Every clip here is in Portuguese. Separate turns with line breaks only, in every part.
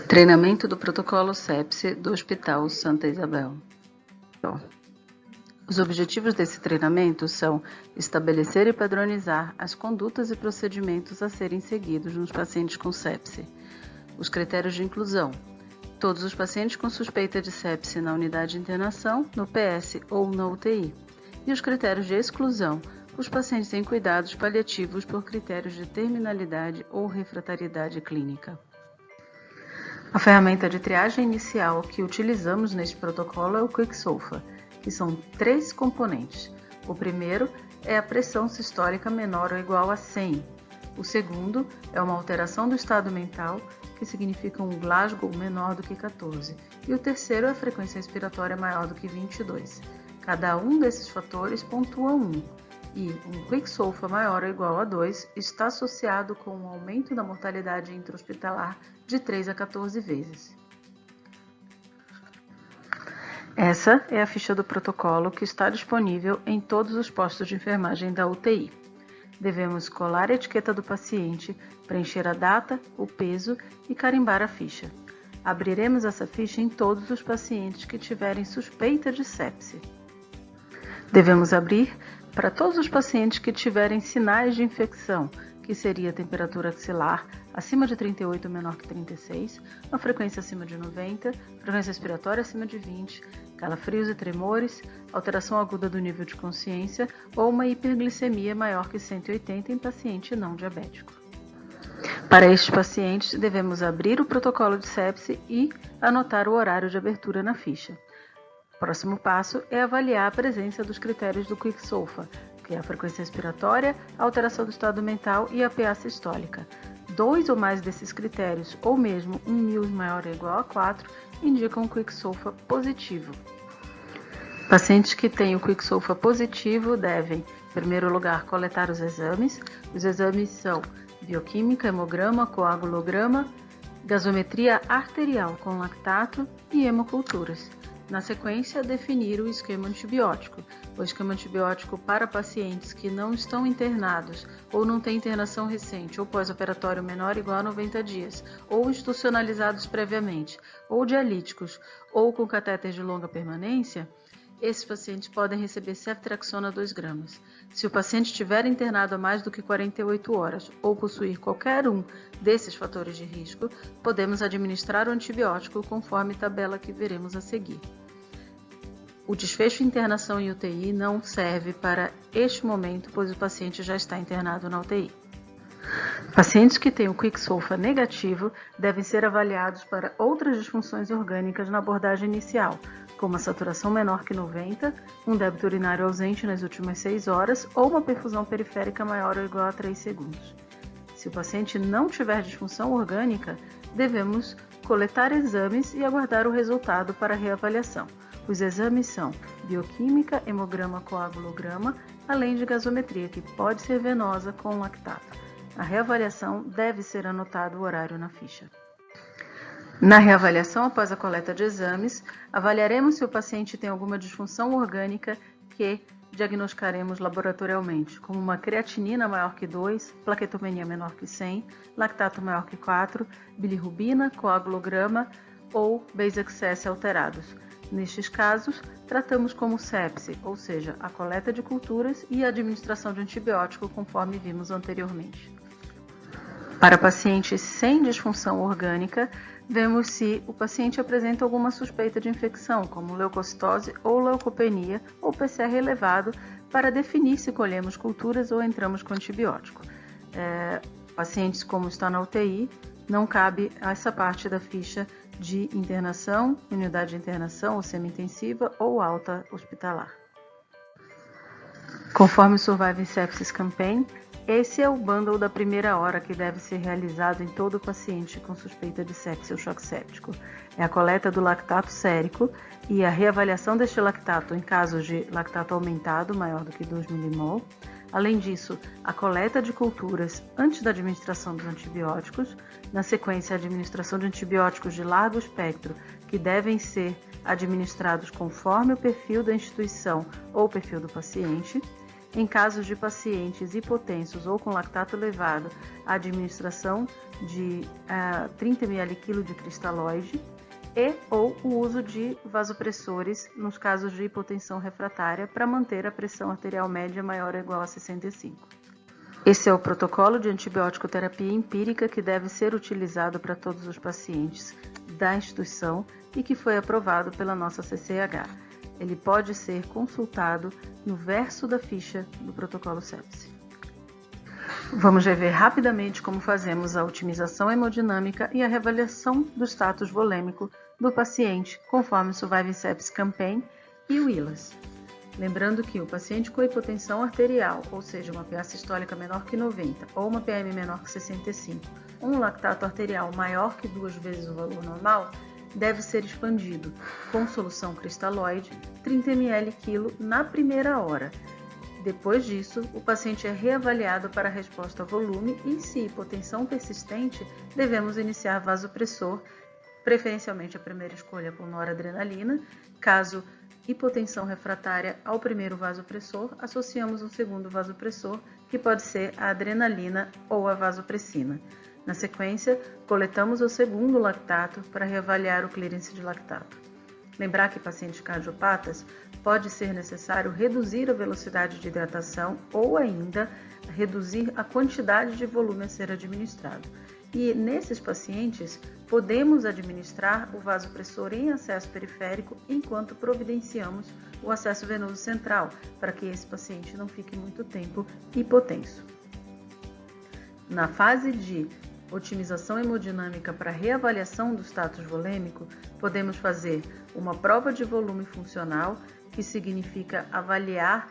Treinamento do protocolo sepse do Hospital Santa Isabel. Os objetivos desse treinamento são estabelecer e padronizar as condutas e procedimentos a serem seguidos nos pacientes com sepse. Os critérios de inclusão: todos os pacientes com suspeita de sepse na unidade de internação, no PS ou na UTI. E os critérios de exclusão: os pacientes em cuidados paliativos por critérios de terminalidade ou refratariedade clínica. A ferramenta de triagem inicial que utilizamos neste protocolo é o QuickSOFA, que são 3 componentes. O primeiro é a pressão sistólica menor ou igual a 100. O segundo é uma alteração do estado mental, que significa um Glasgow menor do que 14. E o terceiro é a frequência respiratória maior do que 22. Cada um desses fatores pontua 1. E um QuickSOFA maior ou igual a 2 está associado com um aumento da mortalidade intra-hospitalar de 3 a 14 vezes. Essa é a ficha do protocolo que está disponível em todos os postos de enfermagem da UTI. Devemos colar a etiqueta do paciente, preencher a data, o peso e carimbar a ficha. Abriremos essa ficha em todos os pacientes que tiverem suspeita de sepse. Devemos abrir para todos os pacientes que tiverem sinais de infecção, que seria temperatura axilar acima de 38 menor que 36, uma frequência acima de 90, frequência respiratória acima de 20, calafrios e tremores, alteração aguda do nível de consciência ou uma hiperglicemia maior que 180 em paciente não diabético. Para estes pacientes, devemos abrir o protocolo de sepse e anotar o horário de abertura na ficha. O próximo passo é avaliar a presença dos critérios do QuickSOFA, que é a frequência respiratória, a alteração do estado mental e a PA sistólica. 2 ou mais desses critérios, ou mesmo um μ maior ou igual a 4, indicam um QuickSOFA positivo. Pacientes que têm o QuickSOFA positivo devem, em primeiro lugar, coletar os exames. Os exames são bioquímica, hemograma, coagulograma, gasometria arterial com lactato e hemoculturas. Na sequência, definir o esquema antibiótico. O esquema antibiótico para pacientes que não estão internados ou não têm internação recente ou pós-operatório menor ou igual a 90 dias, ou institucionalizados previamente, ou dialíticos, ou com catéter de longa permanência, esses pacientes podem receber ceftriaxona 2 gramas. Se o paciente estiver internado há mais do que 48 horas ou possuir qualquer um desses fatores de risco, podemos administrar o antibiótico conforme tabela que veremos a seguir. O desfecho de internação em UTI não serve para este momento, pois o paciente já está internado na UTI. Pacientes que têm o QuickSOFA negativo devem ser avaliados para outras disfunções orgânicas na abordagem inicial, como a saturação menor que 90, um débito urinário ausente nas últimas 6 horas ou uma perfusão periférica maior ou igual a 3 segundos. Se o paciente não tiver disfunção orgânica, devemos coletar exames e aguardar o resultado para reavaliação. Os exames são bioquímica, hemograma, coagulograma, além de gasometria, que pode ser venosa com lactato. A reavaliação deve ser anotado o horário na ficha. Na reavaliação após a coleta de exames, avaliaremos se o paciente tem alguma disfunção orgânica que diagnosticaremos laboratorialmente, como uma creatinina maior que 2, plaquetomenia menor que 100, lactato maior que 4, bilirrubina, coagulograma ou base excess alterados. Nestes casos, tratamos como sepse, ou seja, a coleta de culturas e a administração de antibiótico, conforme vimos anteriormente. Para pacientes sem disfunção orgânica, vemos se o paciente apresenta alguma suspeita de infecção, como leucocitose ou leucopenia, ou PCR elevado, para definir se colhemos culturas ou entramos com antibiótico. Pacientes como está na UTI, não cabe essa parte da ficha de internação, unidade de internação ou semi-intensiva ou alta hospitalar. Conforme o Surviving Sepsis Campaign, esse é o bundle da primeira hora que deve ser realizado em todo paciente com suspeita de sepse ou choque séptico. É a coleta do lactato sérico e a reavaliação deste lactato em casos de lactato aumentado maior do que 2 mmol. Além disso, a coleta de culturas antes da administração dos antibióticos, na sequência a administração de antibióticos de largo espectro que devem ser administrados conforme o perfil da instituição ou o perfil do paciente, Em casos de pacientes hipotensos ou com lactato elevado, a administração de 30 ml/kg de cristalóide ou o uso de vasopressores nos casos de hipotensão refratária para manter a pressão arterial média maior ou igual a 65. Esse é o protocolo de antibiótico terapia empírica que deve ser utilizado para todos os pacientes da instituição e que foi aprovado pela nossa CCH. Ele pode ser consultado no verso da ficha do protocolo sepse. Vamos rever rapidamente como fazemos a otimização hemodinâmica e a reavaliação do status volêmico do paciente conforme o Surviving Sepsis Campaign e o ILAS. Lembrando que o paciente com hipotensão arterial, ou seja, uma PA sistólica menor que 90 ou uma PM menor que 65, um lactato arterial maior que 2 vezes o valor normal, deve ser expandido com solução cristalóide 30 ml/kg na primeira hora. Depois disso, o paciente é reavaliado para a resposta a volume e, se hipotensão persistente, devemos iniciar vasopressor, preferencialmente a primeira escolha com noradrenalina. Caso hipotensão refratária ao primeiro vasopressor, associamos um segundo vasopressor, que pode ser a adrenalina ou a vasopressina. Na sequência, coletamos o segundo lactato para reavaliar o clearance de lactato. Lembrar que em pacientes cardiopatas pode ser necessário reduzir a velocidade de hidratação ou ainda reduzir a quantidade de volume a ser administrado. E nesses pacientes, podemos administrar o vasopressor em acesso periférico enquanto providenciamos o acesso venoso central, para que esse paciente não fique muito tempo hipotenso. Na fase de otimização hemodinâmica para reavaliação do status volêmico, podemos fazer uma prova de volume funcional, que significa avaliar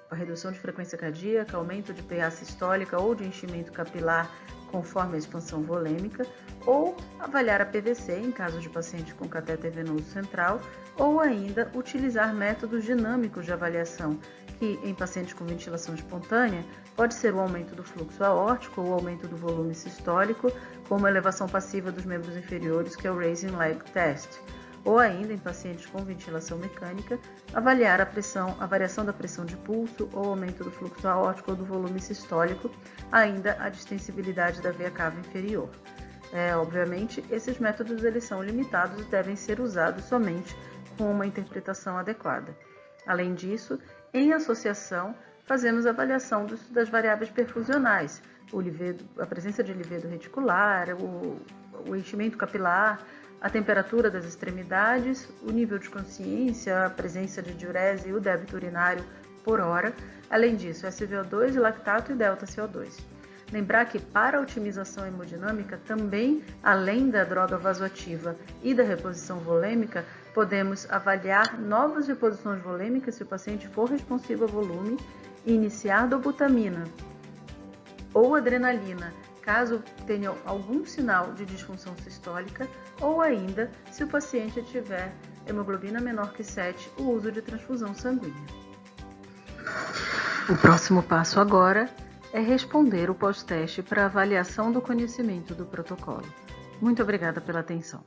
a redução de frequência cardíaca, aumento de PA sistólica ou de enchimento capilar conforme a expansão volêmica, ou avaliar a PVC em caso de paciente com catéter venoso central, ou ainda utilizar métodos dinâmicos de avaliação, que em pacientes com ventilação espontânea pode ser o aumento do fluxo aórtico ou o aumento do volume sistólico, como a elevação passiva dos membros inferiores, que é o Raising Leg Test, ou ainda em pacientes com ventilação mecânica, avaliar a variação da pressão de pulso ou aumento do fluxo aórtico ou do volume sistólico, ainda a distensibilidade da veia cava inferior. Obviamente, esses métodos eles são limitados e devem ser usados somente com uma interpretação adequada. Além disso, em associação, fazemos avaliação das variáveis perfusionais, a presença de livedo reticular, o enchimento capilar, a temperatura das extremidades, o nível de consciência, a presença de diurese e o débito urinário por hora. Além disso, SVO2, lactato e delta CO2. Lembrar que para a otimização hemodinâmica, também, além da droga vasoativa e da reposição volêmica, podemos avaliar novas reposições volêmicas se o paciente for responsivo a volume e iniciar dobutamina ou adrenalina, caso tenha algum sinal de disfunção sistólica, ou ainda, se o paciente tiver hemoglobina menor que 7, o uso de transfusão sanguínea. O próximo passo agora é responder o pós-teste para avaliação do conhecimento do protocolo. Muito obrigada pela atenção.